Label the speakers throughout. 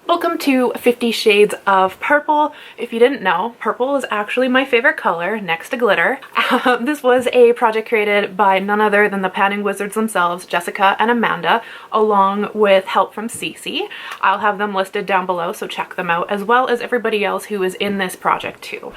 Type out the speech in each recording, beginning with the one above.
Speaker 1: Welcome to 50 Shades of Purple. If you didn't know, purple is actually my favorite color next to glitter. This was a project created by none other than the panning wizards themselves, Jessica and Amanda, along with help from Cece. I'll have them listed down below, so check them out, as well as everybody else who is in this project too.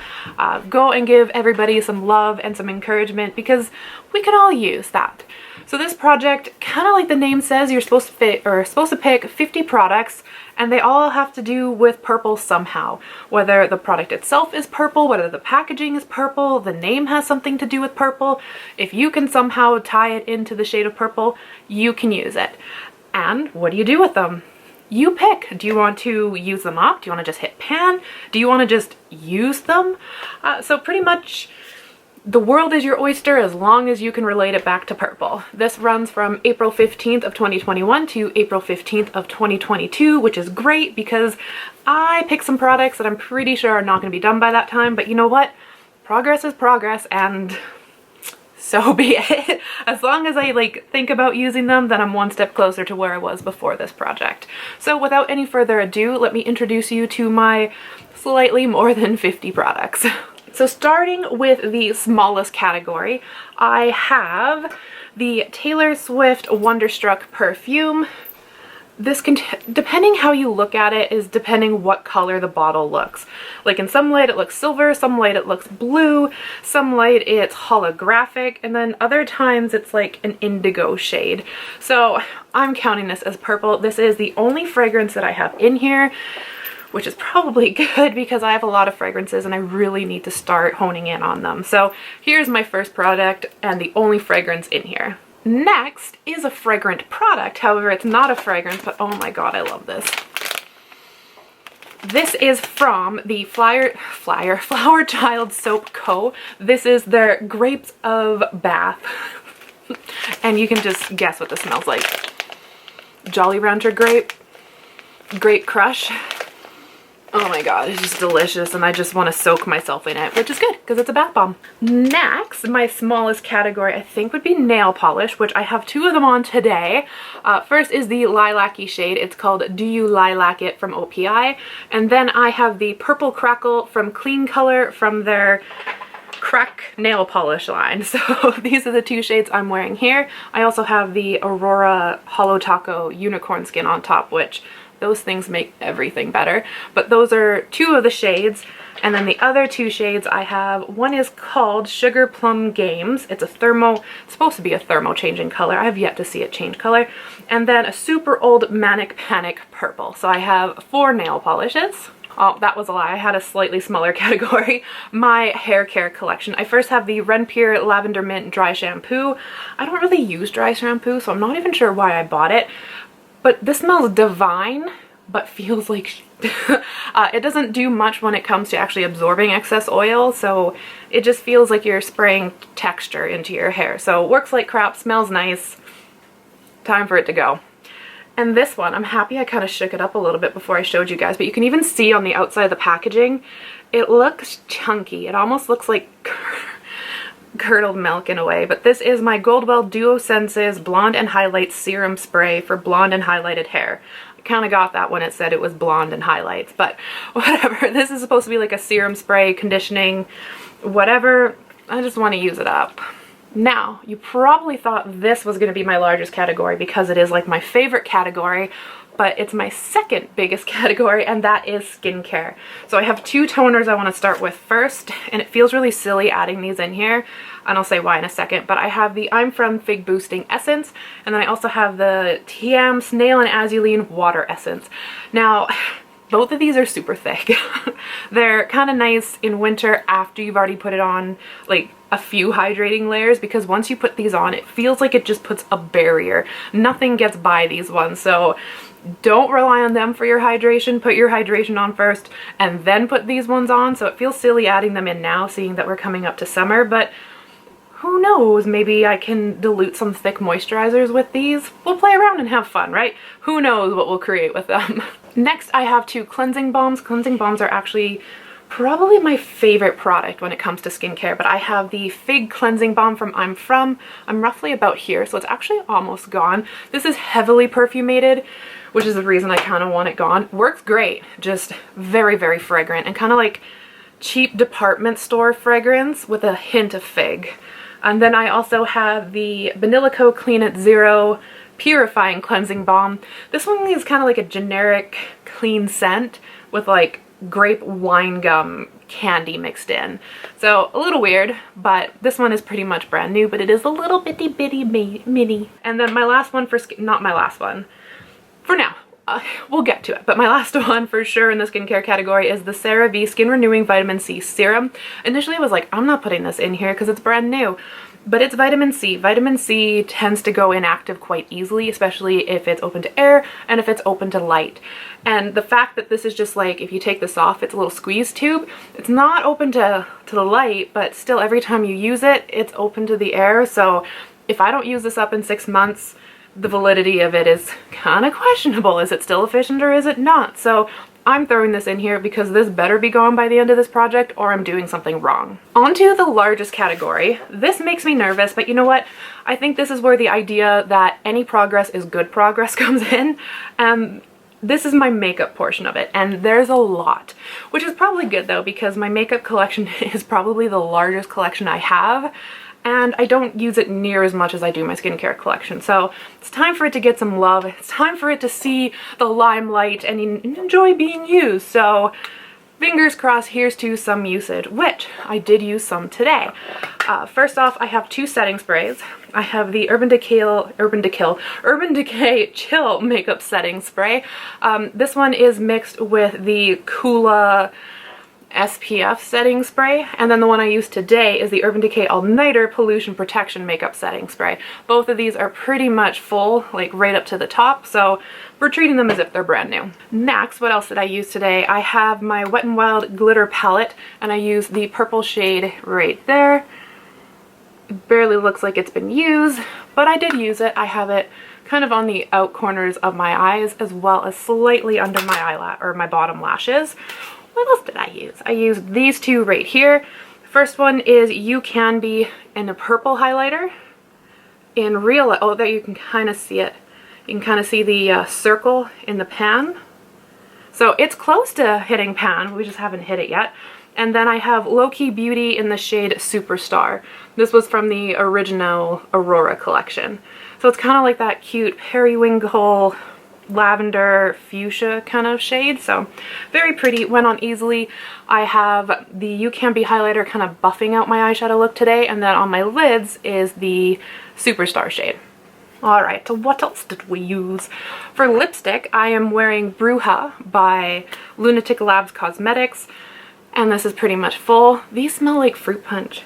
Speaker 1: Go and give everybody some love and some encouragement because we can all use that. So this project, kind of like the name says, you're supposed to pick 50 products, and they all have to do with purple somehow. Whether the product itself is purple, whether the packaging is purple, the name has something to do with purple. If you can somehow tie it into the shade of purple, you can use it. And what do you do with them? You pick. Do you want to use them up? Do you want to just hit pan? Do you want to just use them? So pretty much the world is your oyster as long as you can relate it back to purple. This runs from April 15th of 2021 to April 15th of 2022, which is great because I picked some products that I'm pretty sure are not going to be done by that time, but you know what? Progress is progress, and so be it. As long as I think about using them, then I'm one step closer to where I was before this project. So without any further ado, let me introduce you to my slightly more than 50 products. So starting with the smallest category, I have the Taylor Swift Wonderstruck perfume. This can, depending how you look at it, is depending what color the bottle looks. Like in some light it looks silver, some light it looks blue, some light it's holographic, and then other times it's like an indigo shade. So I'm counting this as purple. This is the only fragrance that I have in here, which is probably good because I have a lot of fragrances and I really need to start honing in on them. So here's my first product and the only fragrance in here. Next is a fragrant product. However, it's not a fragrance, but oh my god, I love this. This is from the Flower Child Soap Co. This is their Grapes of Bath. And you can just guess what this smells like. Jolly Rancher grape, grape crush. Oh my god, it's just delicious and I just want to soak myself in it, which is good because it's a bath bomb. Next, my smallest category I think would be nail polish, which I have two of them on today. First is the lilac-y shade. It's called Do You Lilac It from OPI. And then I have the Purple Crackle from Clean Color from their Crack nail polish line. So these are the two shades I'm wearing here. I also have the Aurora Holo Taco Unicorn Skin on top, which those things make everything better. But those are two of the shades. And then the other two shades I have, one is called Sugar Plum Games. It's supposed to be a thermo changing color. I have yet to see it change color. And then a super old Manic Panic Purple. So I have 4 nail polishes. Oh, that was a lie. I had a slightly smaller category. My hair care collection. I first have the Renpure Lavender Mint Dry Shampoo. I don't really use dry shampoo, so I'm not even sure why I bought it. But this smells divine, but feels like it doesn't do much when it comes to actually absorbing excess oil, so it just feels like you're spraying texture into your hair. So works like crap, smells nice. Time for it to go. And this one, I'm happy I kind of shook it up a little bit before I showed you guys, but you can even see on the outside of the packaging, it looks chunky. It almost looks like curdled milk in a way, but this is my Goldwell Duo Senses Blonde and Highlight Serum Spray for blonde and highlighted hair. I kind of got that when it said it was blonde and highlights, but whatever. This is supposed to be like a serum spray, conditioning, whatever. I just want to use it up. Now, you probably thought this was going to be my largest category because it is like my favorite category, but it's my second biggest category, and that is skincare. So I have 2 toners I want to start with first, and it feels really silly adding these in here, and I'll say why in a second, but I have the I'm From Fig Boosting Essence, and then I also have the Tiam Snail and Azulene Water Essence. Now, both of these are super thick. They're kind of nice in winter after you've already put it on like a few hydrating layers, because once you put these on, it feels like it just puts a barrier. Nothing gets by these ones, so don't rely on them for your hydration. Put your hydration on first and then put these ones on. So it feels silly adding them in now, seeing that we're coming up to summer, but who knows, maybe I can dilute some thick moisturizers with these. We'll play around and have fun, right? Who knows what we'll create with them. Next, I have 2 cleansing balms. Cleansing balms are actually probably my favorite product when it comes to skincare, but I have the Fig Cleansing Balm from I'm roughly about here, so it's actually almost gone. This is heavily perfumated, which is the reason I kind of want it gone. Works great, just very, very fragrant and kind of like cheap department store fragrance with a hint of fig. And then I also have the Vanillico Clean It Zero Purifying Cleansing Balm. This one is kind of like a generic clean scent with like grape wine gum candy mixed in. So a little weird, but this one is pretty much brand new, but it is a little bitty mini. And then my last one for skin, not my last one, for now. We'll get to it, but my last one for sure in the skincare category is the CeraVe Skin Renewing Vitamin C Serum. Initially I was like, I'm not putting this in here because it's brand new, but it's vitamin C. Vitamin C tends to go inactive quite easily, especially if it's open to air and if it's open to light. And the fact that this is just like, if you take this off, it's a little squeeze tube. It's not open to the light, but still every time you use it, it's open to the air. So if I don't use this up in 6 months, the validity of it is kind of questionable. Is it still efficient or is it not? So I'm throwing this in here because this better be gone by the end of this project or I'm doing something wrong. On to the largest category. This makes me nervous, but you know what? I think this is where the idea that any progress is good progress comes in. This is my makeup portion of it, and there's a lot, which is probably good though, because my makeup collection is probably the largest collection I have, and I don't use it near as much as I do my skincare collection. So it's time for it to get some love. It's time for it to see the limelight and enjoy being used. So fingers crossed, here's to some usage, which I did use some today. First off, I have 2 setting sprays. I have the Urban Decay Chill Makeup Setting Spray. This one is mixed with the Coola SPF setting spray, and then the one I used today is the Urban Decay All Nighter Pollution Protection Makeup Setting Spray. Both of these are pretty much full, like right up to the top, so we're treating them as if they're brand new. Next, what else did I use today? I have my Wet n Wild Glitter Palette, and I use the purple shade right there. It barely looks like it's been used, but I did use it. I have it kind of on the out corners of my eyes as well as slightly under my eyelash or my bottom lashes. What else did I use? I used these 2 right here. First one is You Can Be in a purple highlighter. In real, oh, there you can kind of see it. You can kind of see the circle in the pan. So it's close to hitting pan. We just haven't hit it yet. And then I have Low Key Beauty in the shade Superstar. This was from the original Aurora collection. So it's kind of like that cute periwinkle lavender fuchsia kind of shade, so very pretty, went on easily. I have the You Can Be highlighter kind of buffing out my eyeshadow look today, and then on my lids is the Superstar shade. Alright, so what else did we use? For lipstick, I am wearing Bruja by Lunatic Labs Cosmetics, and this is pretty much full. These smell like fruit punch.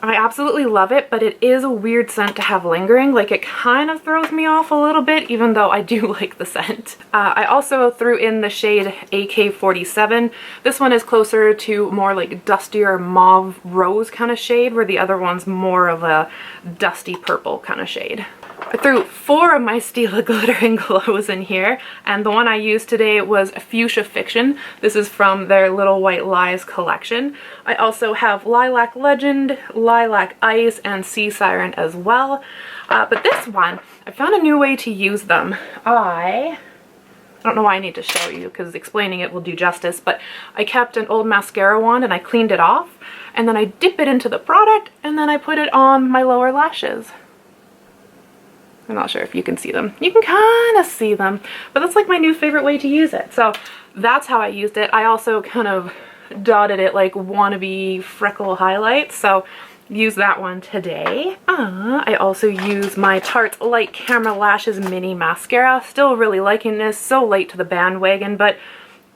Speaker 1: I absolutely love it, but it is a weird scent to have lingering. Like, it kind of throws me off a little bit, even though I do like the scent. I also threw in the shade AK-47. This one is closer to more like dustier mauve rose kind of shade, where the other one's more of a dusty purple kind of shade. I threw 4 of my Stila Glittering Glows in here, and the one I used today was Fuchsia Fiction. This is from their Little White Lies collection. I also have Lilac Legend, Lilac Ice, and Sea Siren as well. But this one, I found a new way to use them. I don't know why I need to show you, because explaining it will do justice, but I kept an old mascara wand and I cleaned it off, and then I dip it into the product, and then I put it on my lower lashes. I'm not sure if you can see them. You can kind of see them, but that's like my new favorite way to use it. So that's how I used it. I also kind of dotted it like wannabe freckle highlights, so use that one today. I also use my Tarte Light Camera Lashes Mini Mascara. Still really liking this, so late to the bandwagon, but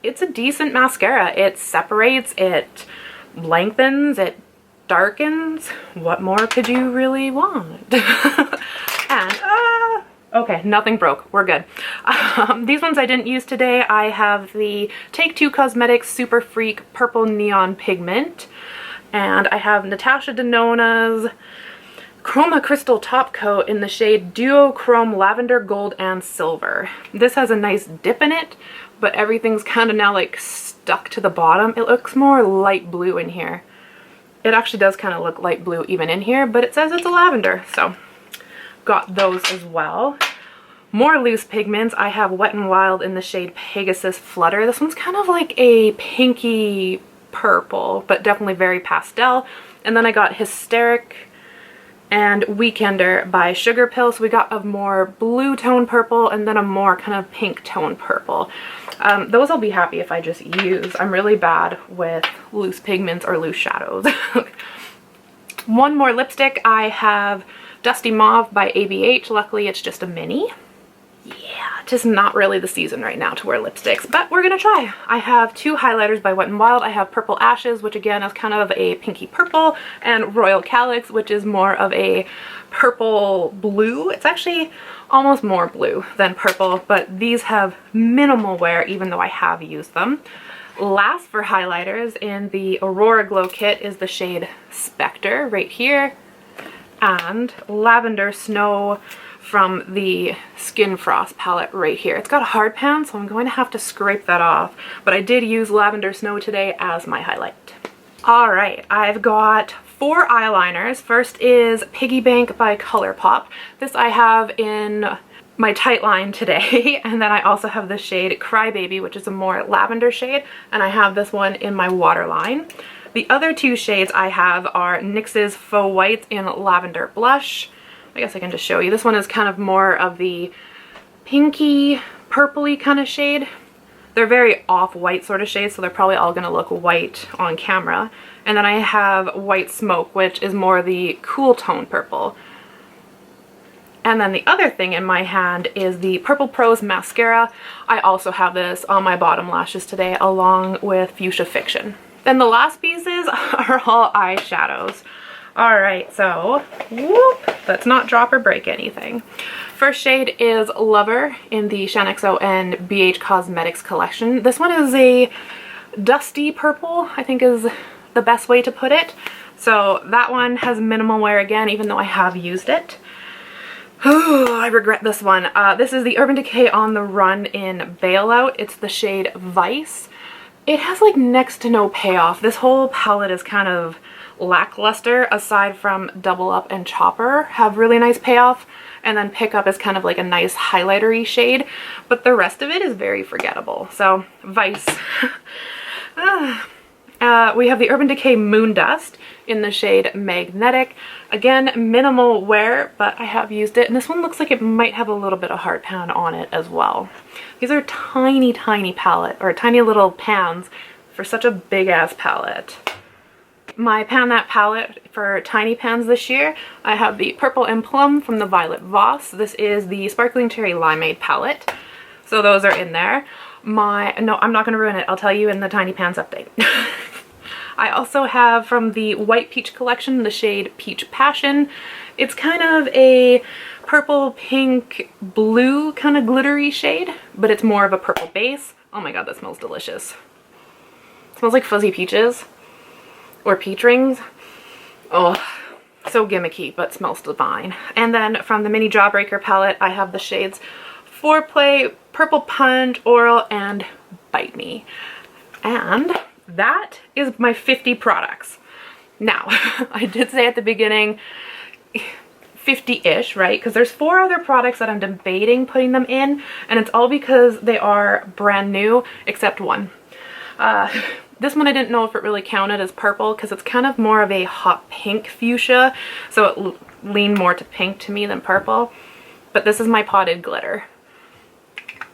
Speaker 1: it's a decent mascara. It separates, it lengthens, it darkens. What more could you really want? And, okay, nothing broke. We're good. These ones I didn't use today. I have the Take Two Cosmetics Super Freak Purple Neon Pigment. And I have Natasha Denona's Chroma Crystal Top Coat in the shade Duochrome Lavender, Gold, and Silver. This has a nice dip in it, but everything's kind of now like stuck to the bottom. It looks more light blue in here. It actually does kind of look light blue even in here, but it says it's a lavender, so got those as well. More loose pigments. I have Wet n Wild in the shade Pegasus Flutter. This one's kind of like a pinky purple, but definitely very pastel. And then I got Hysteric and Weekender by Sugar Pill. So we got a more blue tone purple and then a more kind of pink tone purple. Those I'll be happy if I just use. I'm really bad with loose pigments or loose shadows. One more lipstick. I have Dusty Mauve by ABH. Luckily it's just a mini. Yeah, just not really the season right now to wear lipsticks, but we're gonna try. I have two highlighters by Wet n Wild. I have Purple Ashes, which again is kind of a pinky purple, and Royal Calyx, which is more of a purple blue. It's actually almost more blue than purple, but these have minimal wear even though I have used them. Last for highlighters in the Aurora Glow kit is the shade Spectre right here, and Lavender Snow from the Skin Frost palette right here. It's got a hard pan, so I'm going to have to scrape that off, but I did use Lavender Snow today as my highlight. All right, I've got 4 eyeliners. First is Piggy Bank by ColourPop. This I have in my tight line today, and then I also have the shade Crybaby, which is a more lavender shade, and I have this one in my waterline. The other 2 shades I have are NYX's Faux Whites in Lavender Blush. I guess I can just show you. This one is kind of more of the pinky, purpley kind of shade. They're very off-white sort of shades, so they're probably all going to look white on camera. And then I have White Smoke, which is more the cool tone purple. And then the other thing in my hand is the Purple Prose Mascara. I also have this on my bottom lashes today, along with Fuchsia Fiction. Then the last pieces are all eyeshadows. Alright, so whoop, let's not drop or break anything. First shade is Lover in the Shaaanxo and BH Cosmetics collection. This one is a dusty purple, I think is the best way to put it. So that one has minimal wear again, even though I have used it. Oh, I regret this one. This is the Urban Decay On The Run in Bailout. It's the shade Vice. It has like next to no payoff. This whole palette is kind of lackluster, aside from Double Up and Chopper have really nice payoff, and then Pickup is kind of like a nice highlightery shade, but the rest of it is very forgettable. So Vice. We have the Urban Decay Moon Dust in the shade Magnetic. Again, minimal wear, but I have used it, and this one looks like it might have a little bit of heart pan on it as well. These are tiny palette, or tiny little pans for such a big ass palette. My Pan That palette for tiny pans this year, I have the Purple and Plum from the Violet Voss. This is the Sparkling Cherry Limeade palette. So those are in there. No, I'm not going to ruin it. I'll tell you in the Tiny Pans update. I also have from the White Peach collection the shade Peach Passion. It's kind of a purple, pink, blue kind of glittery shade, but it's more of a purple base. Oh my god, that smells delicious. It smells like fuzzy peaches. Or peach rings. Oh, so gimmicky, but smells divine. And then from the Mini Jawbreaker palette, I have the shades Foreplay, Purple Punch, Oral, and Bite Me. And that is my 50 products. Now, I did say at the beginning 50-ish, right? Because there's 4 other products that I'm debating putting them in, and it's all because they are brand new, except one. This one I didn't know if it really counted as purple because it's kind of more of a hot pink fuchsia, so it leaned more to pink to me than purple. But this is my Potted Glitter.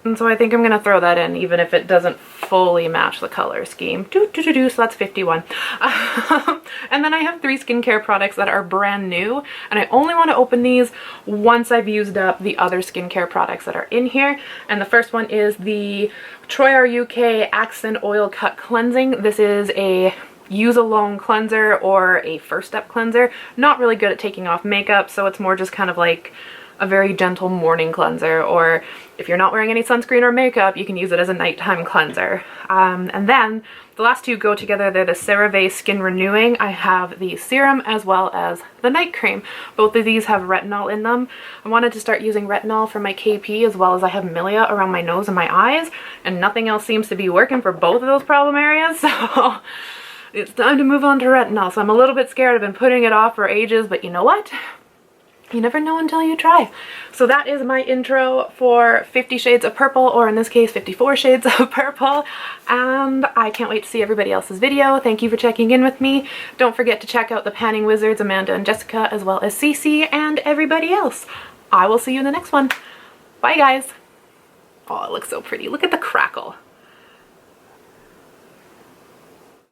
Speaker 1: And so I think I'm going to throw that in even if it doesn't fully match the color scheme. So that's 51. And then I have 3 skincare products that are brand new, and I only want to open these once I've used up the other skincare products that are in here. And the first one is the Troy R UK Accent Oil Cut Cleansing. This is a use alone cleanser or a first step cleanser. Not really good at taking off makeup, so it's more just kind of like a very gentle morning cleanser, or if you're not wearing any sunscreen or makeup, you can use it as a nighttime cleanser. And then the last 2 go together. They're the CeraVe Skin Renewing. I have the serum as well as the night cream. Both of these have retinol in them. I wanted to start using retinol for my KP as well as I have milia around my nose and my eyes, and nothing else seems to be working for both of those problem areas, so it's time to move on to retinol. So I'm a little bit scared. I've been putting it off for ages, but you know what? You never know until you try. So that is my intro for 50 Shades of Purple, or in this case 54 Shades of Purple, and I can't wait to see everybody else's video. Thank you for checking in with me. Don't forget to check out the panning wizards, Amanda and Jessica, as well as Cece and everybody else. I will see you in the next one. Bye guys. Oh, it looks so pretty. Look at the crackle.